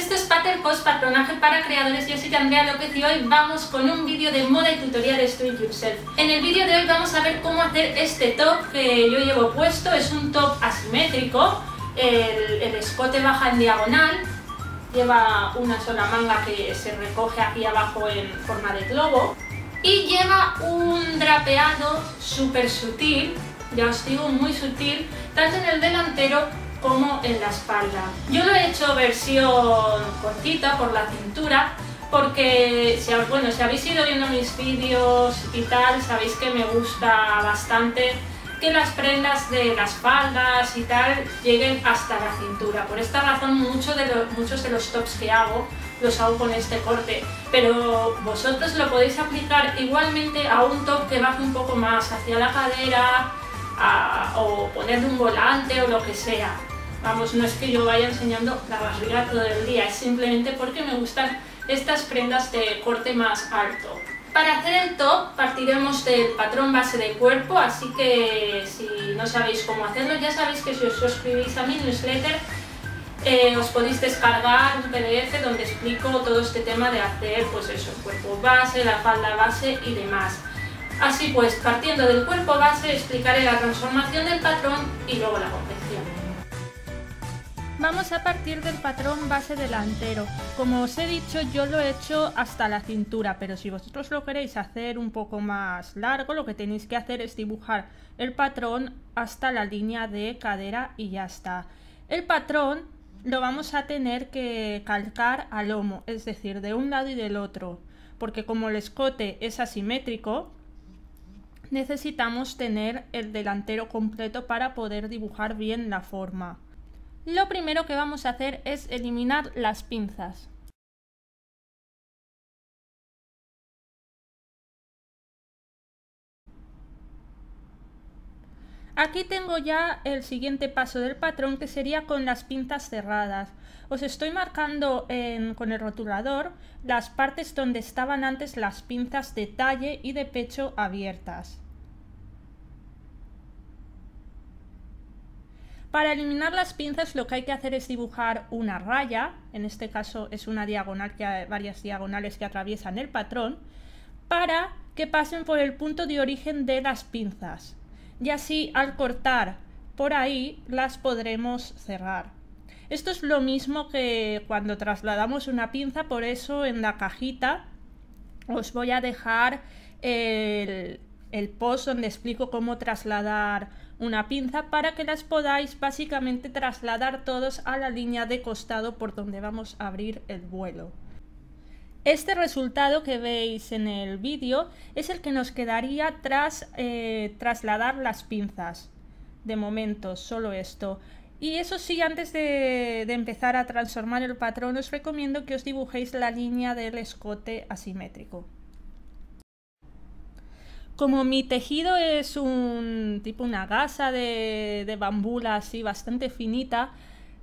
esto es Pattern Post, patronaje para creadores. Yo soy Andrea López y hoy vamos con un vídeo de moda y tutoriales do it yourself. En el vídeo de hoy vamos a ver cómo hacer este top que yo llevo puesto. Es un top asimétrico, el escote baja en diagonal, lleva una sola manga que se recoge aquí abajo en forma de globo y lleva un drapeado súper sutil, ya os digo, muy sutil, tanto en el delantero como en la espalda. Yo lo he hecho versión cortita por la cintura porque si habéis ido viendo mis vídeos y tal, sabéis que me gusta bastante que las prendas de las faldas y tal lleguen hasta la cintura. Por esta razón muchos de los tops que hago los hago con este corte, pero vosotros lo podéis aplicar igualmente a un top que baje un poco más hacia la cadera, o ponerle un volante o lo que sea. Vamos, no es que yo vaya enseñando la barriga todo el día, es simplemente porque me gustan estas prendas de corte más alto. Para hacer el top partiremos del patrón base de cuerpo, así que si no sabéis cómo hacerlo, ya sabéis que si os suscribís a mi newsletter os podéis descargar un PDF donde explico todo este tema de hacer pues eso, el cuerpo base, la falda base y demás. Así pues, partiendo del cuerpo base explicaré la transformación del patrón y luego la confección. Vamos a partir del patrón base delantero. Como os he dicho, yo lo he hecho hasta la cintura, pero si vosotros lo queréis hacer un poco más largo, lo que tenéis que hacer es dibujar el patrón hasta la línea de cadera y ya está. El patrón lo vamos a tener que calcar al lomo, es decir, de un lado y del otro, porque como el escote es asimétrico, necesitamos tener el delantero completo para poder dibujar bien la forma. Lo primero que vamos a hacer es eliminar las pinzas. Aquí tengo ya el siguiente paso del patrón, que sería con las pinzas cerradas. Os estoy marcando con el rotulador las partes donde estaban antes las pinzas de talle y de pecho abiertas. Para eliminar las pinzas lo que hay que hacer es dibujar una raya, en este caso es una diagonal, que hay varias diagonales que atraviesan el patrón, para que pasen por el punto de origen de las pinzas. Y así al cortar por ahí las podremos cerrar. Esto es lo mismo que cuando trasladamos una pinza, por eso en la cajita os voy a dejar el post donde explico cómo trasladar una pinza para que las podáis básicamente trasladar todos a la línea de costado por donde vamos a abrir el vuelo. Este resultado que veis en el vídeo es el que nos quedaría tras trasladar las pinzas. De momento solo esto. Y eso sí, antes de empezar a transformar el patrón os recomiendo que os dibujéis la línea del escote asimétrico. Como mi tejido es un tipo una gasa de bambula así bastante finita,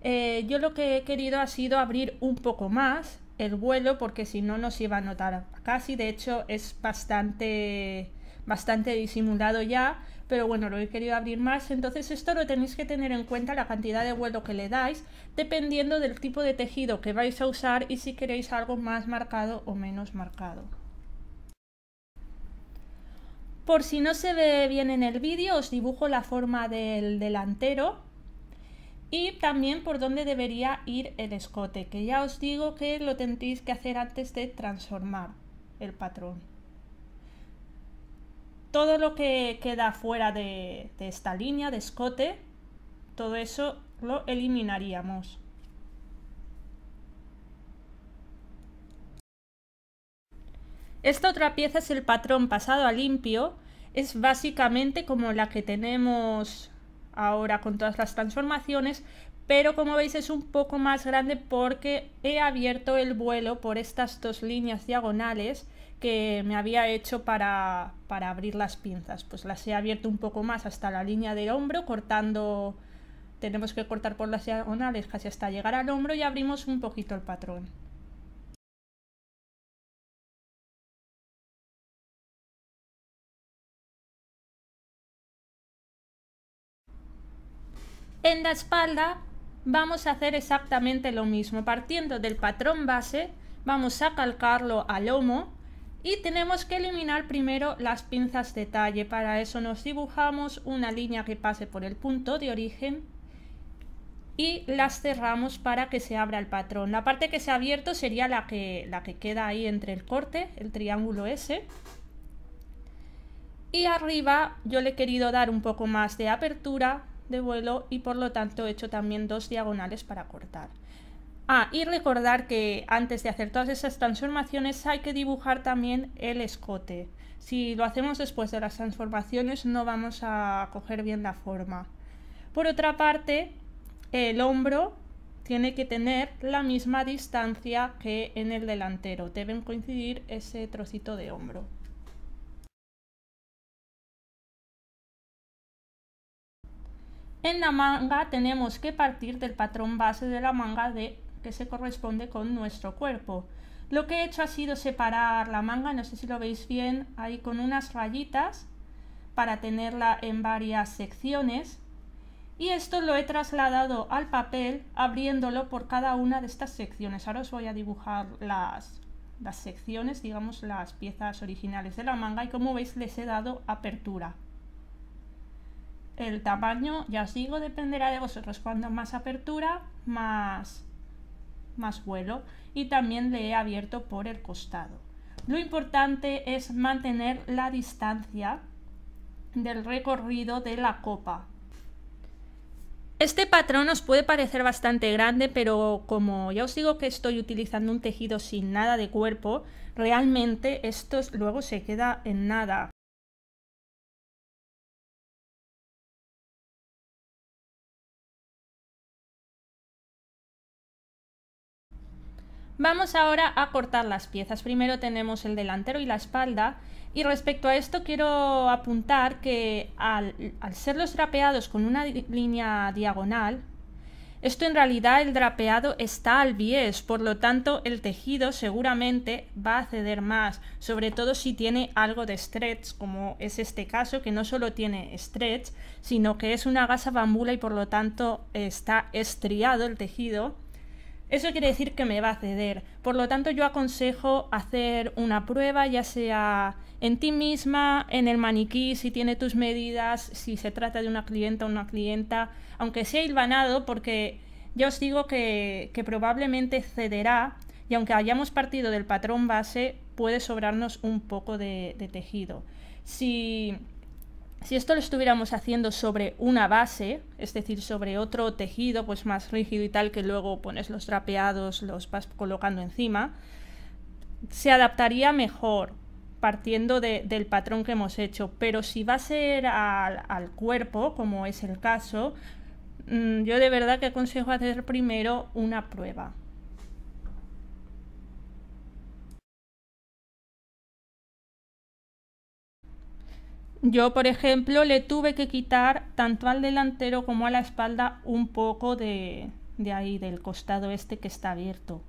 yo lo que he querido ha sido abrir un poco más el vuelo, porque si no nos iba a notar casi. De hecho es bastante disimulado ya, pero bueno, lo he querido abrir más. Entonces esto lo tenéis que tener en cuenta, la cantidad de vuelo que le dais, dependiendo del tipo de tejido que vais a usar y si queréis algo más marcado o menos marcado. Por si no se ve bien en el vídeo, os dibujo la forma del delantero y también por dónde debería ir el escote, que ya os digo que lo tendréis que hacer antes de transformar el patrón. Todo lo que queda fuera de esta línea de escote, todo eso lo eliminaríamos. Esta otra pieza es el patrón pasado a limpio, es básicamente como la que tenemos ahora con todas las transformaciones, pero como veis es un poco más grande porque he abierto el vuelo por estas dos líneas diagonales que me había hecho para abrir las pinzas. Pues las he abierto un poco más hasta la línea del hombro, cortando, tenemos que cortar por las diagonales casi hasta llegar al hombro y abrimos un poquito el patrón. En la espalda vamos a hacer exactamente lo mismo. Partiendo del patrón base, vamos a calcarlo al lomo y tenemos que eliminar primero las pinzas de talle. Para eso nos dibujamos una línea que pase por el punto de origen y las cerramos para que se abra el patrón. La parte que se ha abierto sería la que queda ahí entre el corte, el triángulo ese. Y arriba yo le he querido dar un poco más de apertura de vuelo y por lo tanto he hecho también 2 diagonales para cortar. Y recordar que antes de hacer todas esas transformaciones hay que dibujar también el escote. Si lo hacemos después de las transformaciones no vamos a coger bien la forma. Por otra parte, el hombro tiene que tener la misma distancia que en el delantero. Deben coincidir ese trocito de hombro. En la manga tenemos que partir del patrón base de la manga que se corresponde con nuestro cuerpo. Lo que he hecho ha sido separar la manga, no sé si lo veis bien, ahí con unas rayitas para tenerla en varias secciones. Y esto lo he trasladado al papel abriéndolo por cada una de estas secciones. Ahora os voy a dibujar las secciones, digamos las piezas originales de la manga y como veis les he dado apertura. El tamaño, ya os digo, dependerá de vosotros. Cuando más apertura, más vuelo. Y también le he abierto por el costado. Lo importante es mantener la distancia del recorrido de la copa. Este patrón os puede parecer bastante grande, pero como ya os digo que estoy utilizando un tejido sin nada de cuerpo, realmente esto luego se queda en nada. Vamos ahora a cortar las piezas. Primero tenemos el delantero y la espalda. Y respecto a esto quiero apuntar que al ser los drapeados con una línea diagonal, esto en realidad el drapeado está al bies, por lo tanto el tejido seguramente va a ceder más, sobre todo si tiene algo de stretch, como es este caso, que no solo tiene stretch, sino que es una gasa bambula y por lo tanto está estriado el tejido. Eso quiere decir que me va a ceder. Por lo tanto, yo aconsejo hacer una prueba, ya sea en ti misma, en el maniquí, si tiene tus medidas, si se trata de una clienta o una clienta, aunque sea hilvanado, porque ya os digo que probablemente cederá y aunque hayamos partido del patrón base, puede sobrarnos un poco de tejido. Si esto lo estuviéramos haciendo sobre una base, es decir, sobre otro tejido pues más rígido y tal, que luego pones los drapeados, los vas colocando encima, se adaptaría mejor partiendo del patrón que hemos hecho. Pero si va a ser al cuerpo, como es el caso, yo de verdad que aconsejo hacer primero una prueba. Yo, por ejemplo, le tuve que quitar tanto al delantero como a la espalda un poco de ahí, del costado este que está abierto.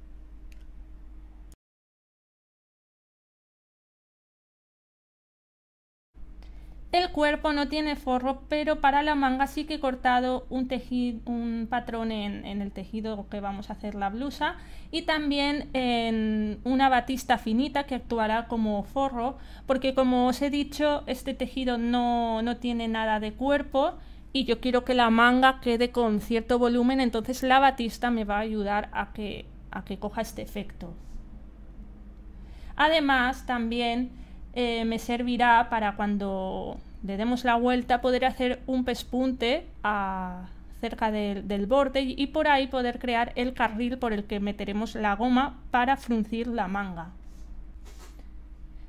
El cuerpo no tiene forro, pero para la manga sí que he cortado un patrón en el tejido que vamos a hacer la blusa y también en una batista finita que actuará como forro, porque como os he dicho, este tejido no tiene nada de cuerpo y yo quiero que la manga quede con cierto volumen, entonces la batista me va a ayudar a que coja este efecto. Además, también me servirá para cuando le demos la vuelta poder hacer un pespunte cerca del borde y por ahí poder crear el carril por el que meteremos la goma para fruncir la manga.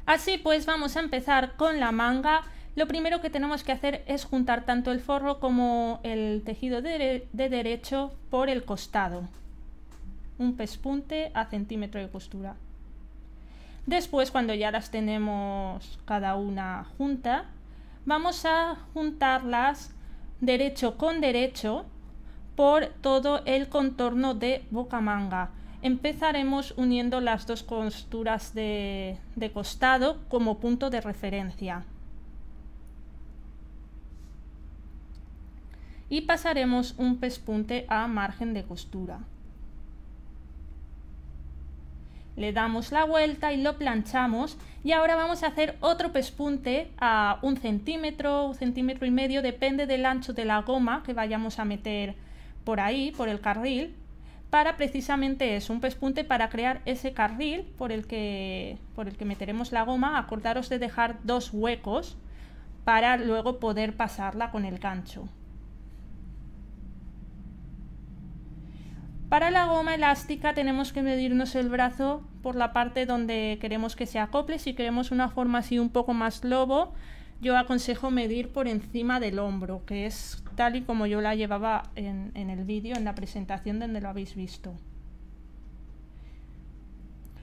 Así pues, vamos a empezar con la manga. Lo primero que tenemos que hacer es juntar tanto el forro como el tejido de derecho por el costado. Un pespunte a centímetro de costura. Después, cuando ya las tenemos cada una junta, vamos a juntarlas derecho con derecho por todo el contorno de bocamanga. Empezaremos uniendo las dos costuras de costado como punto de referencia. y pasaremos un pespunte a margen de costura. Le damos la vuelta y lo planchamos, y ahora vamos a hacer otro pespunte a 1 centímetro, 1,5 centímetros, depende del ancho de la goma que vayamos a meter por ahí, por el carril, para precisamente eso, un pespunte para crear ese carril por el que meteremos la goma. Acordaros de dejar 2 huecos para luego poder pasarla con el gancho. Para la goma elástica tenemos que medirnos el brazo por la parte donde queremos que se acople. Si queremos una forma así un poco más lobo, yo aconsejo medir por encima del hombro, que es tal y como yo la llevaba en el vídeo, en la presentación donde lo habéis visto.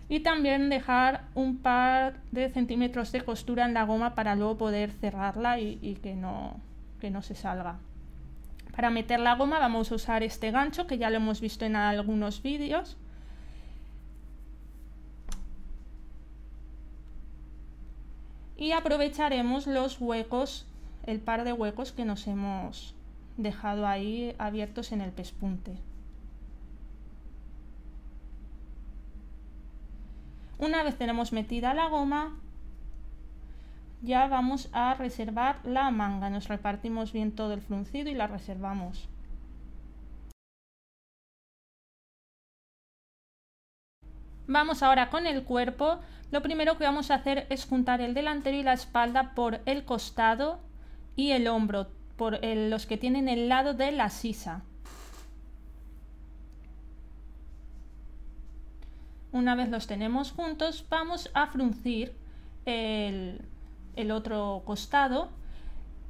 Y también dejar un par de centímetros de costura en la goma para luego poder cerrarla y que no se salga. Para meter la goma vamos a usar este gancho que ya lo hemos visto en algunos vídeos. Y aprovecharemos los huecos, el par de huecos que nos hemos dejado ahí abiertos en el pespunte. Una vez tenemos metida la goma, ya vamos a reservar la manga. Nos repartimos bien todo el fruncido y la reservamos. Vamos ahora con el cuerpo. Lo primero que vamos a hacer es juntar el delantero y la espalda por el costado y el hombro, por los que tienen el lado de la sisa. Una vez los tenemos juntos, vamos a fruncir el otro costado.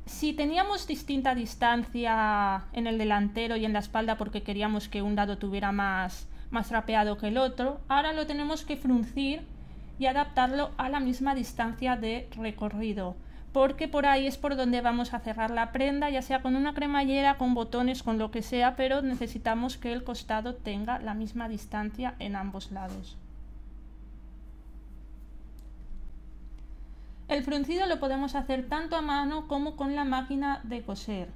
Si teníamos distinta distancia en el delantero y en la espalda porque queríamos que un lado tuviera más drapeado que el otro, ahora lo tenemos que fruncir y adaptarlo a la misma distancia de recorrido, porque por ahí es por donde vamos a cerrar la prenda, ya sea con una cremallera, con botones, con lo que sea, pero necesitamos que el costado tenga la misma distancia en ambos lados. El fruncido lo podemos hacer tanto a mano como con la máquina de coser.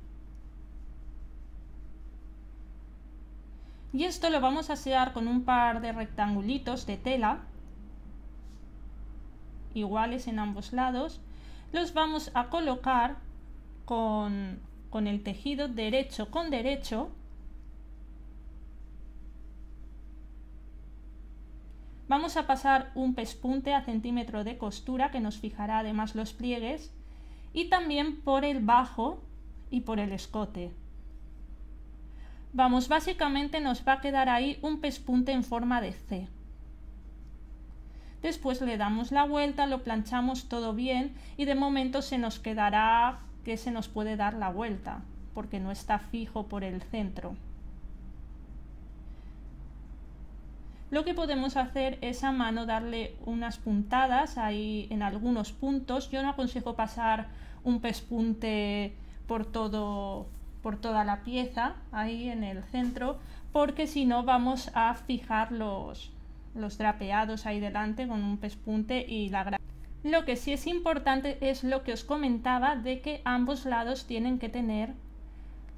Y esto lo vamos a asear con un par de rectangulitos de tela, iguales en ambos lados. Los vamos a colocar con el tejido derecho con derecho. Vamos a pasar un pespunte a centímetro de costura que nos fijará además los pliegues, y también por el bajo y por el escote. Vamos, básicamente nos va a quedar ahí un pespunte en forma de C. Después le damos la vuelta, lo planchamos todo bien y de momento se nos quedará que se nos puede dar la vuelta porque no está fijo por el centro. Lo que podemos hacer es a mano darle unas puntadas ahí en algunos puntos. Yo no aconsejo pasar un pespunte por toda la pieza ahí en el centro, porque si no vamos a fijar los drapeados ahí delante con un pespunte y la. Lo que sí es importante es lo que os comentaba, de que ambos lados tienen que tener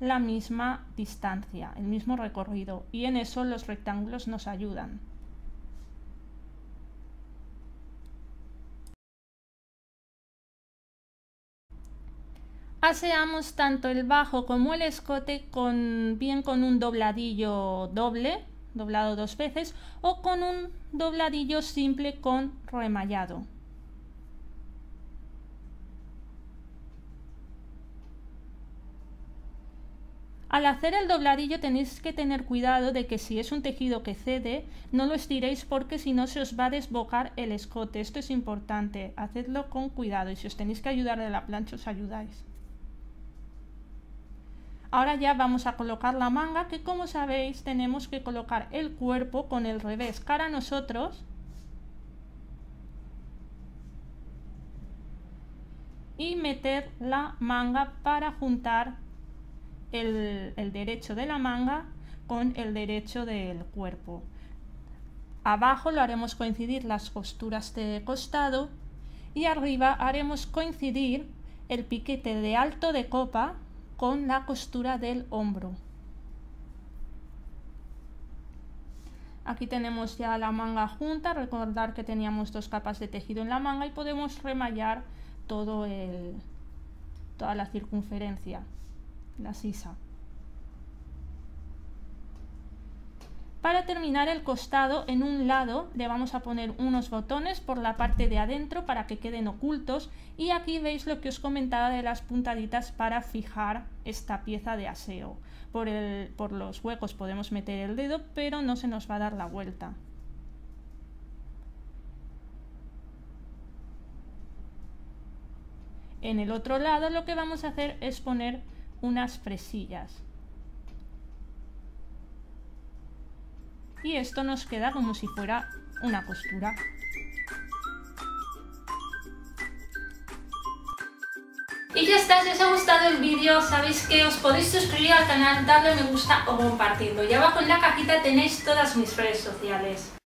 la misma distancia, el mismo recorrido, y en eso los rectángulos nos ayudan. Aseamos tanto el bajo como el escote bien con un dobladillo doble, doblado 2 veces, o con un dobladillo simple con remallado. Al hacer el dobladillo tenéis que tener cuidado de que si es un tejido que cede, no lo estiréis porque si no se os va a desbocar el escote. Esto es importante, hacedlo con cuidado y si os tenéis que ayudar de la plancha os ayudáis. Ahora ya vamos a colocar la manga, que como sabéis tenemos que colocar el cuerpo con el revés cara a nosotros y meter la manga para juntar el derecho de la manga con el derecho del cuerpo. Abajo lo haremos coincidir las costuras de costado y arriba haremos coincidir el piquete de alto de copa con la costura del hombro. Aquí tenemos ya la manga junta. Recordar que teníamos 2 capas de tejido en la manga y podemos remallar toda la circunferencia, la sisa. Para terminar el costado, en un lado le vamos a poner unos botones por la parte de adentro para que queden ocultos, y aquí veis lo que os comentaba de las puntaditas para fijar esta pieza de aseo. Por los huecos podemos meter el dedo, pero no se nos va a dar la vuelta. En el otro lado lo que vamos a hacer es poner unas fresillas. Y esto nos queda como si fuera una costura. Y ya está, si os ha gustado el vídeo sabéis que os podéis suscribir al canal, darle a me gusta o compartirlo. Y abajo en la cajita tenéis todas mis redes sociales.